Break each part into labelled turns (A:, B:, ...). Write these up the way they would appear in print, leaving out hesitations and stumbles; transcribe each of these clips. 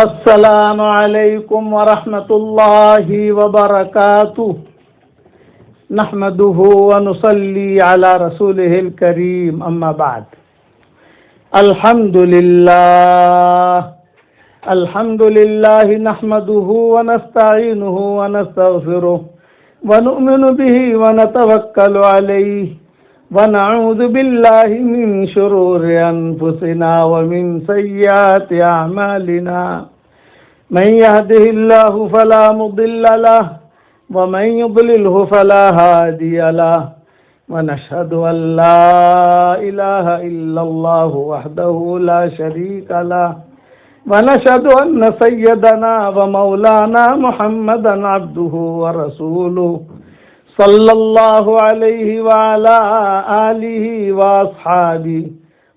A: السلام علیکم ورحمۃ اللہ وبرکاتہ نحمده ونصلي على رسوله الكريم اما بعد الحمد لله نحمده ونستعينه ونستغفره ونؤمن به ونتوكل عليه ونعوذ بالله من شرور أنفسنا ومن سيئات أعمالنا من يهده الله فلا مضل له ومن يضلله فلا هادي له ونشهد أن لا إله إلا الله وحده لا شريك له ونشهد أن سيدنا ومولانا محمدا عبده ورسوله صلی اللہ علیہ وعلى آلہ واصحابہ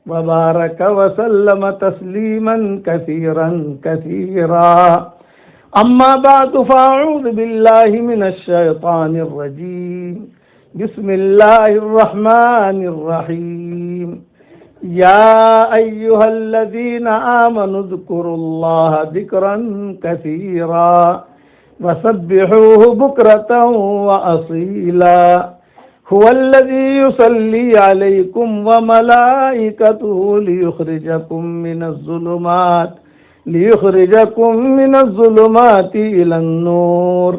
A: وبارک وسلم تسلیما کثیرا کثیرا اما بعد فاعوذ باللہ من الشیطان الرجیم بسم اللہ الرحمن الرحیم یا ایہا الذین آمنوا اذکروا اللہ ذکرا کثیرا وسبحوه بكرة وأصيلا هو الذي يصلي عليكم وملائكته ليخرجكم من الظلمات إلى النور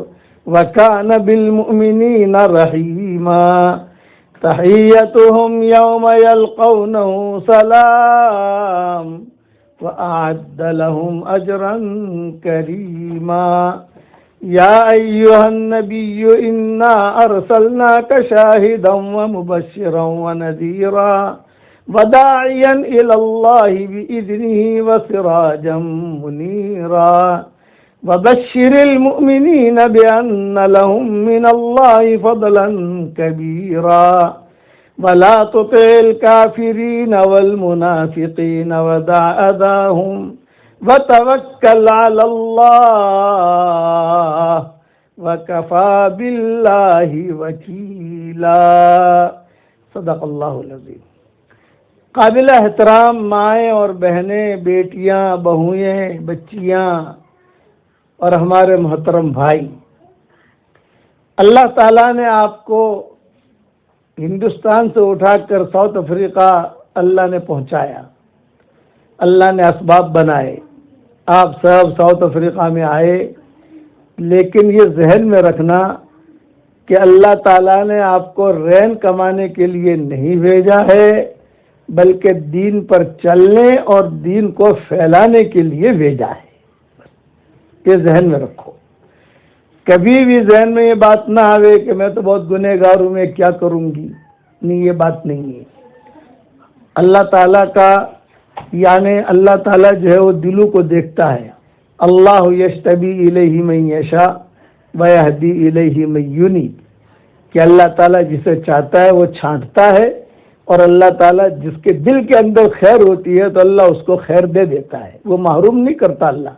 A: وكان بالمؤمنين رحيما تحيتهم يوم يلقونه سلام وأعد لهم أجرا كريما یا ایہا النبی انا ارسلناک شاہدا ومبشرا ونذیرا وداعیا الی اللہ بإذنہ وسراجا منیرا وبشر المؤمنین بأن لهم من اللہ فضلا کبیرا ولا تطع الکافرین والمنافقین ودع اذاہم وتوکل علی اللہ وکفی باللہ وکیلا صدق اللہ العظیم۔ قابل احترام مائیں اور بہنیں، بیٹیاں، بہوئیں، بچیاں اور ہمارے محترم بھائی، اللہ تعالیٰ نے آپ کو ہندوستان سے اٹھا کر ساؤتھ افریقہ اللہ نے پہنچایا، اللہ نے اسباب بنائے، آپ سب ساؤتھ افریقہ میں آئے، لیکن یہ ذہن میں رکھنا کہ اللہ تعالیٰ نے آپ کو رین کمانے کے لیے نہیں بھیجا ہے، بلکہ دین پر چلنے اور دین کو پھیلانے کے لیے بھیجا ہے۔ یہ ذہن میں رکھو، کبھی بھی ذہن میں یہ بات نہ آوے کہ میں تو بہت گنہگار ہوں، میں کیا کروں گی، نہیں، یہ بات نہیں ہے۔ اللہ تعالیٰ کا یعنی اللہ تعالیٰ جو ہے وہ دلوں کو دیکھتا ہے۔ اللہ یجتبی الیہ من یشاء ویہدی الیہ من ینیب، کہ اللہ تعالیٰ جسے چاہتا ہے وہ چھانٹتا ہے، اور اللہ تعالیٰ جس کے دل کے اندر خیر ہوتی ہے تو اللہ اس کو خیر دے دیتا ہے، وہ محروم نہیں کرتا اللہ۔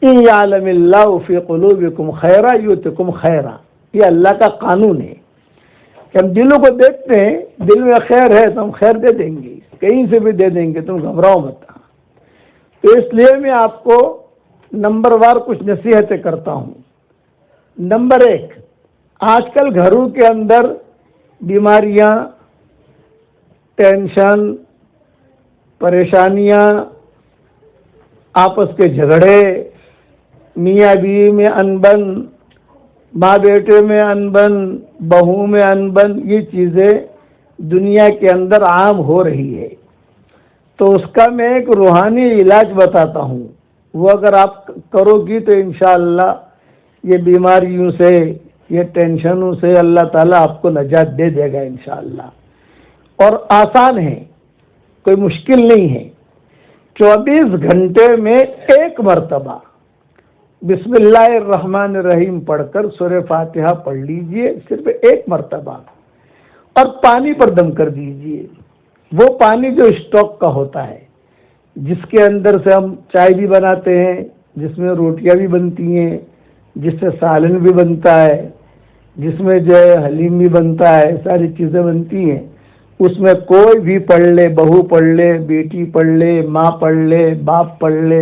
A: ان یعلم اللہ فی قلوبکم خیرا یؤتکم خیرا، یہ اللہ کا قانون ہے کہ ہم دلوں کو دیکھتے ہیں، دل میں خیر ہے تو ہم خیر دے دیں گے، کہیں سے بھی دے دیں گے، تم گھبراؤ مت۔ تو اس لیے میں آپ کو نمبر وار کچھ نصیحتیں کرتا ہوں۔ نمبر 1، آج کل گھروں کے اندر بیماریاں، ٹینشن، پریشانیاں، آپس کے جھگڑے، میاں بیوی میں انبن، ماں بیٹے میں انبن، بہو میں انبن، یہ چیزیں دنیا کے اندر عام ہو رہی ہے۔ تو اس کا میں ایک روحانی علاج بتاتا ہوں، وہ اگر آپ کرو گی تو انشاءاللہ یہ بیماریوں سے، یہ ٹینشنوں سے اللہ تعالیٰ آپ کو نجات دے دے گا انشاءاللہ۔ اور آسان ہے، کوئی مشکل نہیں ہے۔ 24 گھنٹے میں ایک مرتبہ بسم اللہ الرحمن الرحیم پڑھ کر سورہ فاتحہ پڑھ لیجئے، صرف ایک مرتبہ، اور پانی پر دم کر دیجئے۔ وہ پانی جو اسٹاک کا ہوتا ہے، جس کے اندر سے ہم چائے بھی بناتے ہیں، جس میں روٹیاں بھی بنتی ہیں، جس سے سالن بھی بنتا ہے، جس میں جو ہے حلیم بھی بنتا ہے، ساری چیزیں بنتی ہیں، اس میں کوئی بھی پڑھ لے، بہو پڑھ لے، بیٹی پڑھ لے، ماں پڑھ لے، باپ پڑھ لے،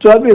A: 24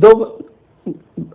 A: 2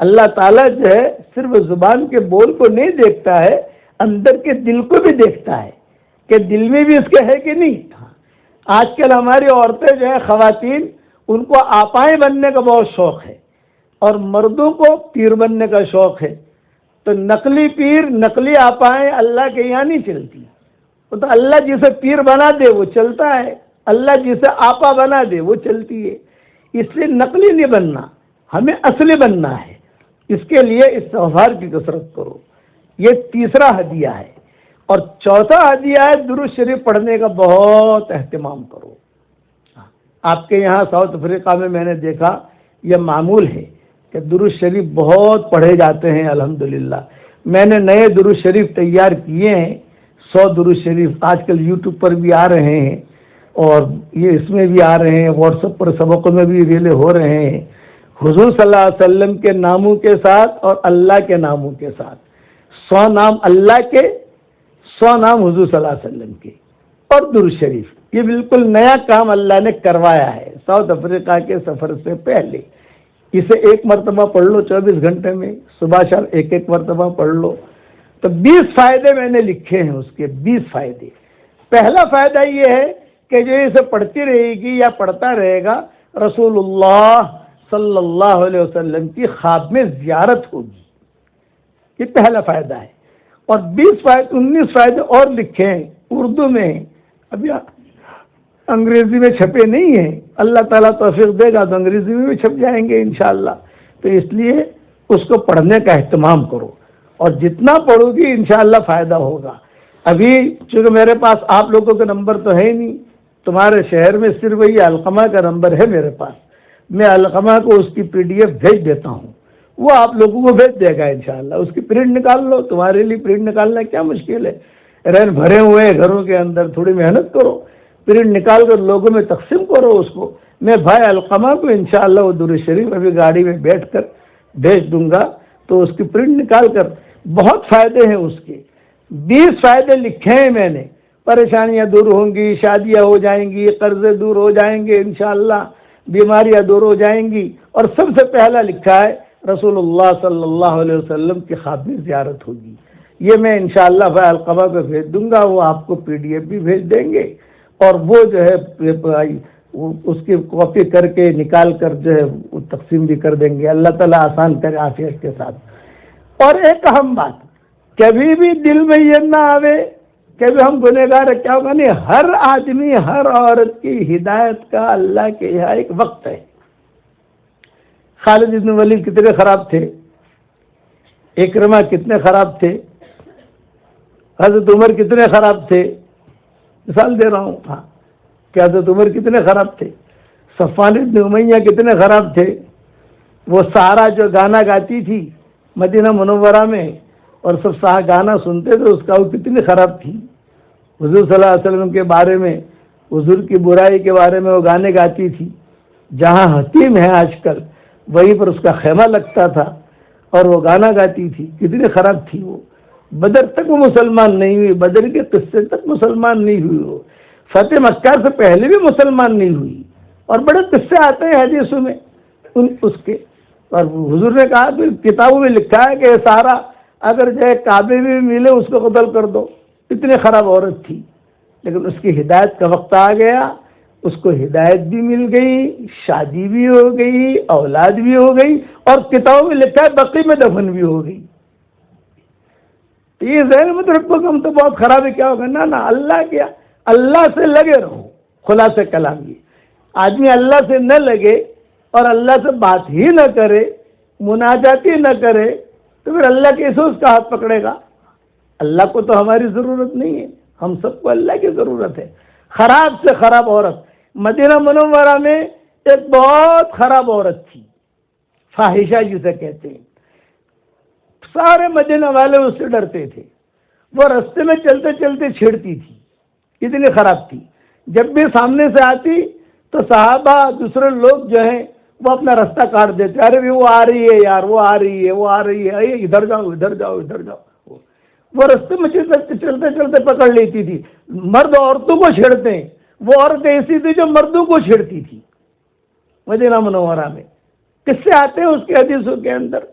A: اللہ تعالیٰ جو ہے صرف زبان کے بول کو نہیں دیکھتا ہے، اندر کے دل کو بھی دیکھتا ہے کہ دل میں بھی اس کے ہے کہ نہیں۔ آج کل ہماری عورتیں جو ہے خواتین، ان کو آپائیں بننے کا بہت شوق ہے، اور مردوں کو پیر بننے کا شوق ہے۔ تو نقلی پیر، نقلی آپائیں اللہ کے یہاں نہیں چلتی۔ وہ تو اللہ جسے پیر بنا دے وہ چلتا ہے، اللہ جسے آپا بنا دے وہ چلتی ہے۔ اس لیے نقلی نہیں بننا، ہمیں اصلی بننا ہے۔ اس کے لیے استغفار کی کثرت کرو، یہ تیسرا ہدیہ ہے۔ اور چوتھا ہدیہ ہے درود شریف پڑھنے کا بہت اہتمام کرو۔ آپ کے یہاں ساؤتھ افریقہ میں نے دیکھا یہ معمول ہے کہ درود شریف بہت پڑھے جاتے ہیں الحمدللہ۔ میں نے نئے درود شریف تیار کیے ہیں، 100 درود شریف آج کل یوٹیوب پر بھی آ رہے ہیں، اور یہ اس میں بھی آ رہے ہیں، واٹس ایپ پر سبقوں میں بھی ریلے ہو رہے ہیں۔ حضور صلی اللہ علیہ وسلم کے ناموں کے ساتھ اور اللہ کے ناموں کے ساتھ، 100 نام اللہ کے، 100 نام حضور صلی اللہ علیہ وسلم کے، اور درود شریف۔ یہ بالکل نیا کام اللہ نے کروایا ہے ساؤتھ افریقہ کے سفر سے پہلے۔ اسے ایک مرتبہ پڑھ لو 24 گھنٹے میں، صبح شام ایک مرتبہ پڑھ لو، تو 20 فائدے میں نے لکھے ہیں اس کے، 20 فائدے۔ پہلا فائدہ یہ ہے کہ جو اسے پڑھتی رہے گی یا پڑھتا رہے گا، رسول اللہ صلی اللہ علیہ وسلم کی خواب میں زیارت ہوگی، یہ پہلا فائدہ ہے۔ اور 19 فائدے اور لکھے ہیں، اردو میں ہیں، ابھی انگریزی میں چھپے نہیں ہیں، اللہ تعالیٰ توفیق دے گا تو انگریزی میں بھی چھپ جائیں گے انشاءاللہ۔ تو اس لیے اس کو پڑھنے کا اہتمام کرو، اور جتنا پڑھو گی انشاءاللہ فائدہ ہوگا۔ ابھی چونکہ میرے پاس آپ لوگوں کا نمبر تو ہے ہی نہیں، تمہارے شہر میں صرف وہی علقمہ کا نمبر ہے میرے پاس، میں علقمہ کو اس کی PDF بھیج دیتا ہوں، وہ آپ لوگوں کو بھیج دے گا انشاءاللہ۔ اس کی پرنٹ نکال لو، تمہارے لیے پرنٹ نکالنا کیا مشکل ہے، رین بھرے ہوئے ہیں گھروں کے اندر، تھوڑی محنت کرو، پرنٹ نکال کر لوگوں میں تقسیم کرو اس کو۔ میں بھائی علقمہ کو انشاءاللہ وہ درود شریف ابھی گاڑی میں بیٹھ کر بھیج دوں گا، تو اس کی پرنٹ نکال کر، بہت فائدے ہیں اس کے، 20 فائدے لکھے ہیں میں نے۔ پریشانیاں دور ہوں گی، شادیاں ہو جائیں گی، قرضے دور ہو جائیں گے انشاءاللہ، بیماریاں دور ہو جائیں گی، اور سب سے پہلا لکھا ہے رسول اللہ صلی اللہ علیہ وسلم کی خواب میں زیارت ہوگی۔ یہ میں انشاءاللہ بھائی علقمہ کو بھیج دوں گا، وہ آپ کو PDF بھی بھیج دیں گے، اور وہ جو ہے اس کی کاپی کر کے نکال کر جو ہے وہ تقسیم بھی کر دیں گے، اللہ تعالیٰ آسان کرے عافیت کے ساتھ۔ اور ایک اہم بات، کبھی بھی دل میں یہ نہ آوے کہ ہم گنہگار ہیں، کیا ہوگا، نہیں، ہر آدمی، ہر عورت کی ہدایت کا اللہ کے یہاں ایک وقت ہے۔ خالد بن ولید کتنے خراب تھے، اکرمہ کتنے خراب تھے، حضرت عمر کتنے خراب تھے، مثال دے رہا ہوں، ہاں کہ حضرت عمر کتنے خراب تھے، صفوان بن امیہ کتنے خراب تھے، وہ سارا جو گانا گاتی تھی مدینہ منورہ میں، اور سب گانا سنتے تھے اس کا، وہ کتنی خراب تھی۔ حضور صلی اللہ علیہ وسلم کے بارے میں، حضور کی برائی کے بارے میں وہ گانے گاتی تھی، جہاں حتیم ہے آج کل وہیں پر اس کا خیمہ لگتا تھا، اور وہ گانا گاتی تھی، کتنی خراب تھی وہ۔ بدر تک وہ مسلمان نہیں ہوئی، بدر کے قصے تک مسلمان نہیں ہوئی، وہ فتح مکہ سے پہلے بھی مسلمان نہیں ہوئی، اور بڑے قصے آتے ہیں حدیثوں میں اس کے۔ اور حضور نے کہا کہ کتابوں میں لکھا ہے کہ سارا اگر جو ہے کعبے میں ملے اس کو قتل کر دو، اتنی خراب عورت تھی، لیکن اس کی ہدایت کا وقت آ گیا، اس کو ہدایت بھی مل گئی، شادی بھی ہو گئی، اولاد بھی ہو گئی، اور کتابوں میں لکھا ہے بقی میں دفن بھی ہو گئی۔ تو یہ ذہن میں رکھو کہ ہم تو بہت خراب ہے، کیا ہوگا، نہ اللہ کیا، اللہ سے لگے رہو۔ خلاصہ کلام یہ، آدمی اللہ سے نہ لگے اور اللہ سے بات ہی نہ کرے، مناجات ہی نہ کرے، تو پھر اللہ کیسے اس کا ہاتھ پکڑے گا؟ اللہ کو تو ہماری ضرورت نہیں ہے، ہم سب کو اللہ کی ضرورت ہے۔ خراب سے خراب عورت، مدینہ منورہ میں ایک بہت خراب عورت تھی، فاحشہ جسے کہتے ہیں، سارے مدینہ والے اس سے ڈرتے تھے، وہ رستے میں چلتے چلتے چھیڑتی تھی، اتنی خراب تھی، جب بھی سامنے سے آتی تو صحابہ دوسرے لوگ جو ہیں وہ اپنا راستہ کاٹ دیتے، ارے بھی وہ آ رہی ہے یار، وہ آ رہی ہے، وہ آ رہی ہے، ادھر جاؤ ادھر جاؤ ادھر جاؤ۔ وہ رستے میں چلتے چلتے پکڑ لیتی تھی۔ مرد عورتوں کو چھیڑتے ہیں، وہ عورت ایسی تھی جو مردوں کو چھیڑتی تھی۔ مدینہ منورہ میں قصے آتے ہیں اس کے حدیثوں کے اندر،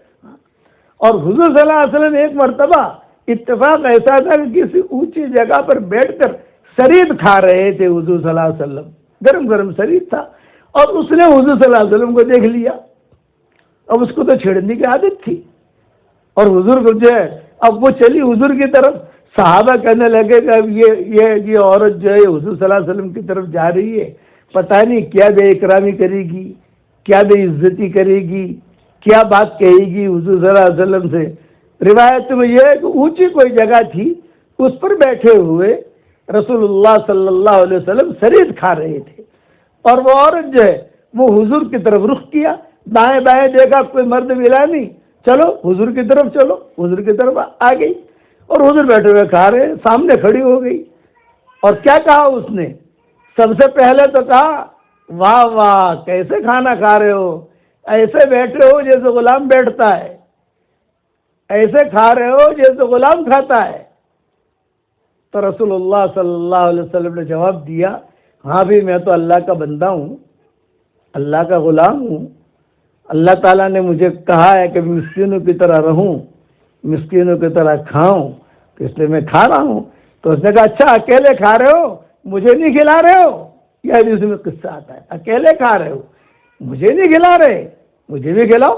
A: اور حضور صلی اللہ علیہ وسلم ایک مرتبہ اتفاق ایسا تھا کہ کسی اونچی جگہ پر بیٹھ کر سرید کھا رہے تھے حضور صلی اللہ علیہ وسلم، گرم گرم سرید تھا، اور اس نے حضور صلی اللہ علیہ وسلم کو دیکھ لیا۔ اب اس کو تو چھیڑنے کی عادت تھی، اور حضور کو جو ہے اب وہ چلی حضور کی طرف، صحابہ کہنے لگے کہ اب یہ عورت جو ہے حضور صلی اللہ علیہ وسلم کی طرف جا رہی ہے، پتہ نہیں کیا بے اکرامی کرے گی، کیا بے عزتی کرے گی، کیا بات کہے گی حضور صلی اللہ علیہ وسلم سے۔ روایت میں یہ ہے کہ اونچی کوئی جگہ تھی، اس پر بیٹھے ہوئے رسول اللہ صلی اللہ علیہ وسلم سرید کھا رہے تھے، اور وہ عورت جو ہے وہ حضور کی طرف رخ کیا، دائیں بائیں دیکھا کوئی مرد ملا نہیں، چلو حضور کی طرف چلو، حضور کی طرف آ گئی، اور حضور بیٹھے ہوئے کھا رہے، سامنے کھڑی ہو گئی، اور کیا کہا اس نے؟ سب سے پہلے تو کہا واہ واہ کیسے کھانا کھا رہے ہو، ایسے بیٹھے ہو جیسے غلام بیٹھتا ہے، ایسے کھا رہے ہو جیسے غلام کھاتا ہے۔ تو رسول اللہ صلی اللہ علیہ وسلم نے جواب دیا، ہاں بھی میں تو اللہ کا بندہ ہوں، اللہ کا غلام ہوں، اللہ تعالیٰ نے مجھے کہا ہے کہ مسکینوں کی طرح رہوں، مسکینوں کی طرح کھاؤں، تو اس لیے میں کھا رہا ہوں۔ تو اس نے کہا اچھا اکیلے کھا رہے ہو، مجھے نہیں کھلا رہے ہو؟ یہ حدیث میں قصہ آتا ہے، اکیلے کھا رہے ہو، مجھے نہیں کھلا رہے، مجھے بھی کھلاؤ۔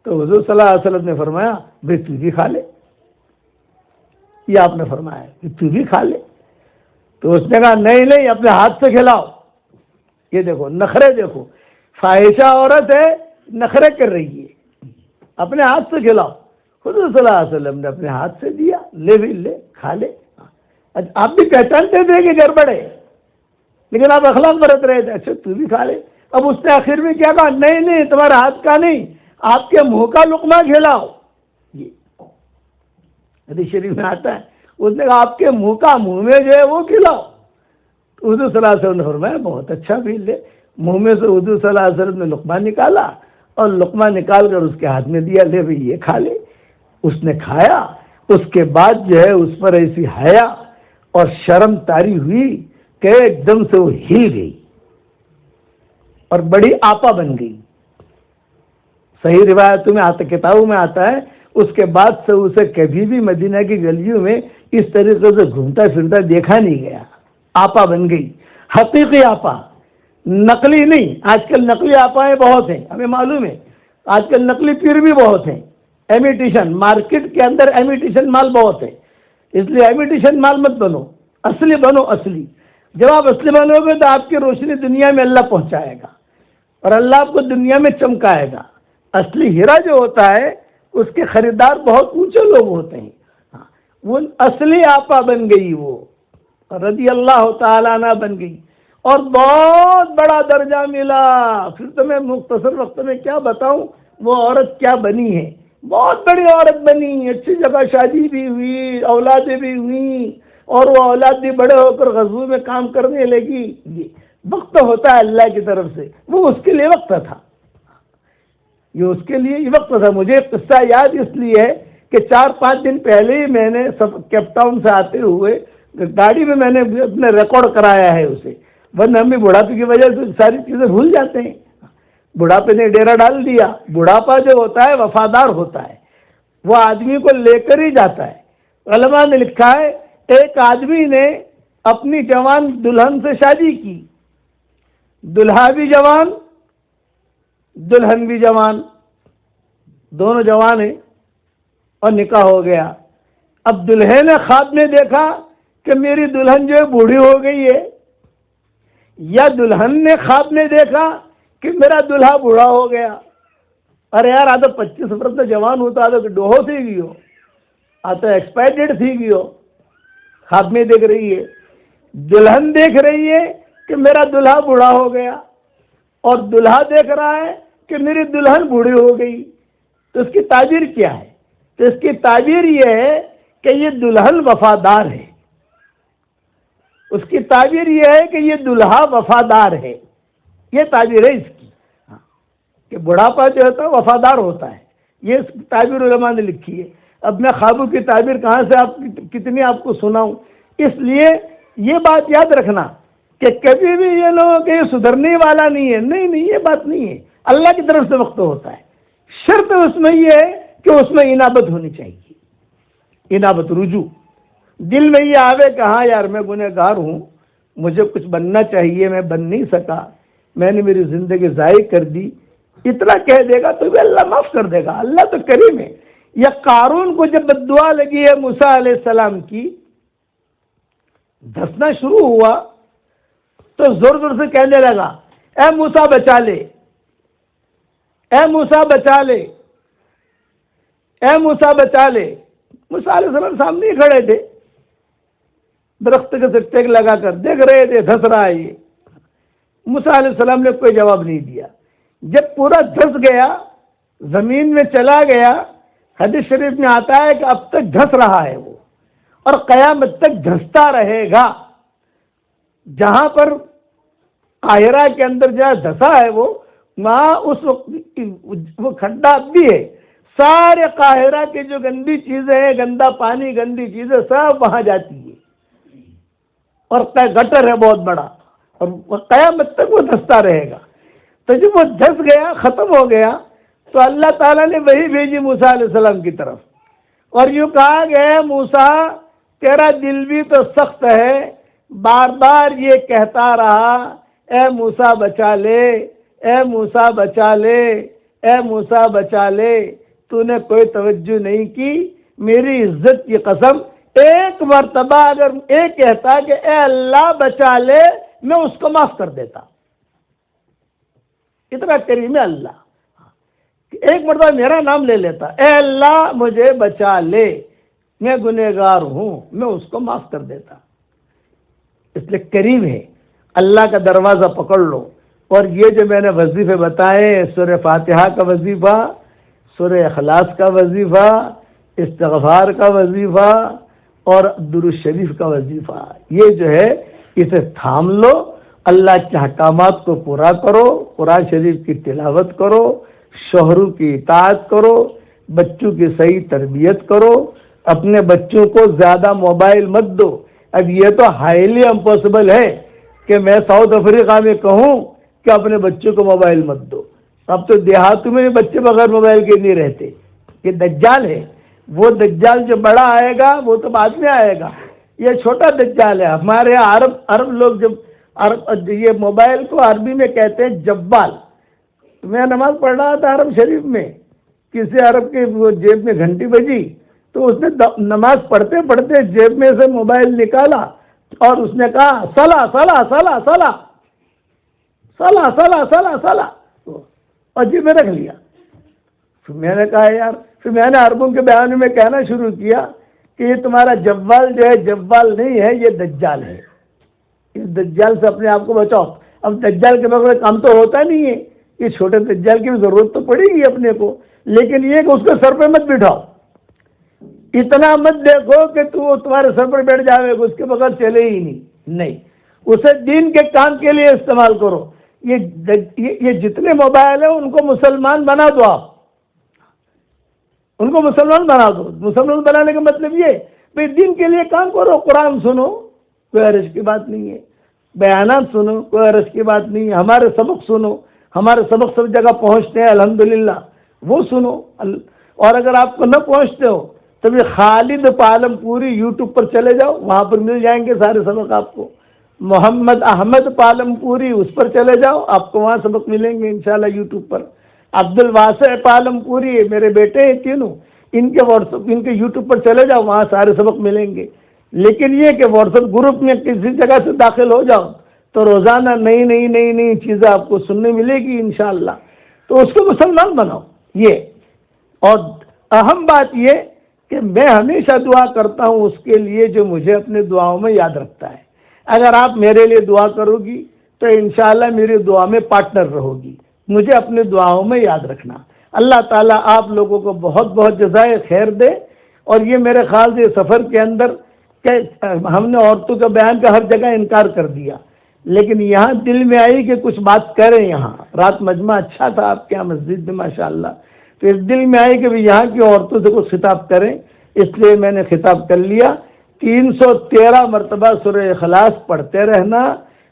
A: تو حضور صلی اللہ علیہ وسلم نے فرمایا بھائی تو بھی کھا لے، یہ آپ نے فرمایا کہ تو بھی کھا لے۔ تو اس نے کہا نہیں نہیں اپنے ہاتھ سے کھلاؤ۔ یہ دیکھو نخرے، دیکھو فاحشہ عورت ہے، نخرے کر رہی ہے، اپنے ہاتھ سے کھلاؤ۔ حضور صلی اللہ علیہ وسلم نے اپنے ہاتھ سے دیا، لے بھی لے کھا لے۔ آپ بھی پہچانتے تھے کہ گڑبڑ ہے، لیکن آپ اخلاق برت رہے تھے، اچھا تو بھی کھا لے۔ اب اس نے آخر میں کیا کہا؟ نہیں نہیں تمہارے ہاتھ کا نہیں، آپ کے منہ کا لقمہ کھلاؤ۔ یہ حدیث شریف میں آتا ہے، اس نے کہا آپ کے منہ کا، منہ میں جو ہے وہ کھلاؤ۔ حضور صلی اللہ علیہ وسلم نے فرمایا بہت اچھا بھی لے۔ منہ میں سے حضور صلی اللہ علیہ وسلم نے لقمہ نکالا، اور لقمہ نکال کر اس کے ہاتھ میں دیا، لے بھئی یہ کھا لے۔ اس نے کھایا، اس کے بعد جو ہے اس پر ایسی حیا اور شرم طاری ہوئی کہ ایک دم سے وہ ہل گئی اور بڑی آپا بن گئی۔ صحیح روایتوں میں آتا، کتابوں میں آتا ہے، اس کے بعد سے اسے کبھی بھی مدینہ کی گلیوں میں اس طریقے سے گھومتا پھرتا دیکھا نہیں گیا، آپا بن گئی، حقیقی آپا، نقلی نہیں۔ آج کل نقلی آپائیں بہت ہیں، ہمیں معلوم ہے، آج کل نقلی پیر بھی بہت ہیں، ایمیٹیشن، مارکیٹ کے اندر ایمیٹیشن مال بہت ہے، اس لیے ایمیٹیشن مال مت بنو، اصلی بنو، اصلی۔ جب آپ اصلی بنو گے تو آپ کی روشنی دنیا میں اللہ پہنچائے گا، اور اللہ آپ کو دنیا میں چمکائے گا۔ اصلی ہیرا جو ہوتا ہے اس کے خریدار بہت اونچے لوگ ہوتے ہیں۔ وہ اصلی آپا بن گئی، وہ رضی اللہ تعالیٰ عنہ بن گئی، اور بہت بڑا درجہ ملا۔ پھر تو میں مختصر وقت میں کیا بتاؤں وہ عورت کیا بنی ہے، بہت بڑی عورت بنی، اچھی جگہ شادی بھی ہوئی، اولادیں بھی ہوئیں، اور وہ اولاد بھی بڑے ہو کر غزووں میں کام کرنے لگی۔ یہ وقت ہوتا ہے اللہ کی طرف سے، وہ اس کے لیے وقت تھا، یہ اس کے لیے یہ وقت تھا۔ مجھے قصہ یاد اس لیے ہے کہ 4-5 دن پہلے ہی میں نے کیپ ٹاؤن سے آتے ہوئے گاڑی میں نے اپنے ریکارڈ کرایا ہے اسے، ورنہ ہم بھی بڑھاپے کی وجہ سے ساری چیزیں بھول جاتے ہیں۔ بڑھاپے نے ڈیرا ڈال دیا۔ بڑھاپا جو ہوتا ہے وفادار ہوتا ہے، وہ آدمی کو لے کر ہی جاتا ہے۔ علماء نے لکھا ہے ایک آدمی نے اپنی جوان دلہن سے شادی کی، دلہا بھی جوان دلہن بھی جوان، دونوں جوان ہیں، اور نکاح ہو گیا۔ اب دلہے نے خواب میں دیکھا کہ میری دلہن جو ہے بوڑھی ہو گئی ہے، یا دلہن نے خواب میں دیکھا کہ میرا دلہا بوڑھا ہو گیا۔ ارے یار آ تو 25 برس سے جوان ہوتا، آ تو ڈوہو تھی گئی ہو، آ تو ایکسپائر ڈیٹ تھی گئی ہو۔ خواب میں دیکھ رہی ہے، دلہن دیکھ رہی ہے کہ میرا دلہا بوڑھا ہو گیا، اور دلہا دیکھ رہا ہے کہ میری دلہن بوڑھی ہو گئی۔ تو اس کی تعبیر کیا ہے؟ تو اس کی تعبیر یہ ہے کہ یہ دلہن وفادار ہے، اس کی تعبیر یہ ہے کہ یہ دلہا وفادار ہے، یہ تعبیر ہے اس کی، کہ بڑھاپا جو ہوتا ہے وفادار ہوتا ہے، یہ تعبیر علماء نے لکھی ہے۔ اب میں خوابوں کی تعبیر کہاں سے کتنی آپ کو سناؤں؟ اس لیے یہ بات یاد رکھنا کہ کبھی بھی یہ لوگوں کہ یہ سدھرنے والا نہیں ہے، نہیں یہ بات نہیں ہے، اللہ کی طرف سے وقت ہوتا ہے۔ شرط اس میں یہ ہے کہ اس میں انابت ہونی چاہیے، انابت، رجوع. دل میں یہ آوے کہ ہاں یار میں گنہگار ہوں، مجھے کچھ بننا چاہیے، میں بن نہیں سکا، میں نے میری زندگی ضائع کر دی، اتنا کہہ دے گا تو بھی اللہ معاف کر دے گا. اللہ تو کریم ہے. یا قارون کو جب بددعا لگی ہے موسیٰ علیہ السلام کی، دھسنا شروع ہوا تو زور زور سے کہنے لگا اے موسیٰ بچا لے، اے موسیٰ بچا لے، اے موسیٰ بچا لے. موسیٰ علیہ السلام سامنے ہی کھڑے تھے، درخت کے سے ٹیک لگا کر دیکھ رہے تھے دھس رہا ہے یہ. موسیٰ علیہ السلام نے کوئی جواب نہیں دیا. جب پورا دھس گیا، زمین میں چلا گیا، حدیث شریف میں آتا ہے کہ اب تک دھس رہا ہے وہ، اور قیامت تک دھستا رہے گا. جہاں پر قاہرہ کے اندر جہاں دھسا ہے وہ، وہاں اس وقت وہ کھڈا اب بھی ہے. سارے قاہرہ کی جو گندی چیزیں ہیں، گندا پانی، گندی چیزیں سب وہاں جاتی ہے، اور گٹر ہے بہت بڑا، اور قیامت تک وہ دھستا رہے گا. تو جب وہ دھس گیا، ختم ہو گیا، تو اللہ تعالیٰ نے وہی بھیجی موسیٰ علیہ السلام کی طرف، اور یوں کہا کہ اے موسیٰ تیرا دل بھی تو سخت ہے، بار بار یہ کہتا رہا اے موسیٰ بچا لے، اے موسیٰ بچا لے، اے موسیٰ بچا لے. تو نے کوئی توجہ نہیں کی. میری عزت کی قسم، ایک مرتبہ اگر ایک کہتا کہ اے اللہ بچا لے، میں اس کو معاف کر دیتا. اتنا کریم ہے اللہ. ایک مرتبہ میرا نام لے لیتا، اے اللہ مجھے بچا لے، میں گنہگار ہوں، میں اس کو معاف کر دیتا. اس لیے کریم ہے. اللہ کا دروازہ پکڑ لو. اور یہ جو میں نے وظیفے بتائے، سورہ فاتحہ کا وظیفہ، سورہ اخلاص کا وظیفہ، استغفار کا وظیفہ، اور درود شریف کا وظیفہ، یہ جو ہے اسے تھام لو. اللہ کے احکامات کو پورا کرو، قرآن شریف کی تلاوت کرو، شوہروں کی اطاعت کرو، بچوں کی صحیح تربیت کرو. اپنے بچوں کو زیادہ موبائل مت دو. اب یہ تو ہائیلی امپاسبل ہے کہ میں ساؤتھ افریقہ میں کہوں کہ اپنے بچوں کو موبائل مت دو. اب تو دیہاتوں میں بچے بغیر موبائل کے نہیں رہتے. یہ دجال ہے. وہ دجال جو بڑا آئے گا وہ تو بعد میں آئے گا. یہ چھوٹا دجال ہے. ہمارے یہاں عرب لوگ جب یہ موبائل کو عربی میں کہتے ہیں جبال. میں نماز پڑھ رہا تھا حرم شریف میں، کسی عرب کے وہ جیب میں گھنٹی بجی، تو اس نے نماز پڑھتے پڑھتے جیب میں سے موبائل نکالا اور اس نے کہا صلا صلا صلا صلا صلا صلا صلا صلا، اور جیب میں رکھ لیا. پھر میں نے کہا یار، پھر میں نے عربوں کے بیان میں کہنا شروع کیا کہ یہ تمہارا جوال جو ہے جوال نہیں ہے، یہ دجال ہے. اس دجال سے اپنے آپ کو بچاؤ. اب دجال کے بغیر کام تو ہوتا نہیں ہے. یہ چھوٹے دجال کی بھی ضرورت تو پڑے گی اپنے کو، لیکن یہ کہ اس کو سر پہ مت بٹھاؤ. اتنا مت دیکھو کہ تمہارے سر پر بیٹھ جائے گا، اس کے بغیر چلے ہی نہیں. اسے دین کے کام کے لیے استعمال کرو. یہ جتنے موبائل ہیں ان کو مسلمان بنا دو. آپ ان کو مسلمان بنا دو. مسلمان بنانے کا مطلب یہ بھائی دین کے لیے کام کرو. قرآن سنو، کوئی حرج کی بات نہیں ہے. بیانات سنو، کوئی حرج کی بات نہیں ہے. ہمارے سبق سنو، ہمارے سبق سب جگہ پہنچتے ہیں الحمدللہ، وہ سنو. اور اگر آپ کو نہ پہنچتے ہو تو بھی خالد پالم پوری یوٹیوب پر چلے جاؤ، وہاں پر مل جائیں گے سارے سبق آپ کو. محمد احمد پالم پوری، اس پر چلے جاؤ، آپ کو وہاں سبق ملیں گے انشاءاللہ یوٹیوب پر. عبد الواسع پالم پوری میرے بیٹے ہیں تینوں، ان کے واٹس ایپ، ان کے یوٹیوب پر چلے جاؤ، وہاں سارے سبق ملیں گے. لیکن یہ کہ واٹس ایپ گروپ میں کسی جگہ سے داخل ہو جاؤ تو روزانہ نئی نئی نئی نئی چیزیں آپ کو سننے ملے گی انشاءاللہ. تو اس کو مسلمان بناؤ. یہ اور اہم بات یہ کہ میں ہمیشہ دعا کرتا ہوں اس کے لیے جو مجھے اپنے دعاؤں میں یاد رکھتا ہے. اگر آپ میرے لیے دعا کرو گی تو انشاءاللہ میری دعا میں پارٹنر رہو گی. مجھے اپنے دعاؤں میں یاد رکھنا. اللہ تعالیٰ آپ لوگوں کو بہت بہت جزائے خیر دے. اور یہ میرے خیال سے سفر کے اندر کہ ہم نے عورتوں کا بیان کا ہر جگہ انکار کر دیا، لیکن یہاں دل میں آئی کہ کچھ بات کریں. یہاں رات مجمع اچھا تھا آپ کے یہاں مسجد میں ماشاءاللہ، تو اس دل میں آئی کہ یہاں کی عورتوں سے کچھ خطاب کریں، اس لیے میں نے خطاب کر لیا. 313 مرتبہ سورہ اخلاص پڑھتے رہنا،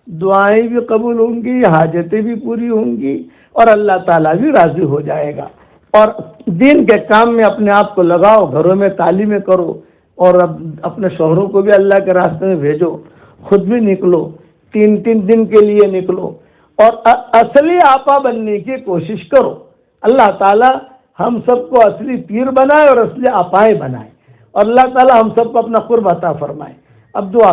A: دعائیں بھی قبول ہوں گی، حاجتیں بھی پوری ہوں گی، اور اللہ تعالیٰ بھی راضی ہو جائے گا. اور دین کے کام میں اپنے آپ کو لگاؤ، گھروں میں تعلیمیں کرو، اور اپنے شوہروں کو بھی اللہ کے راستے میں بھیجو، خود بھی نکلو، 3 دن کے لیے نکلو، اور اصلی آقا بننے کی کوشش کرو۔ اللہ تعالی ہم سب کو اصلی پیر بنائے اور اصلی آپائے بنائے، اور اللہ تعالی ہم سب کو اپنا قرب عطا فرمائے۔ اب دعا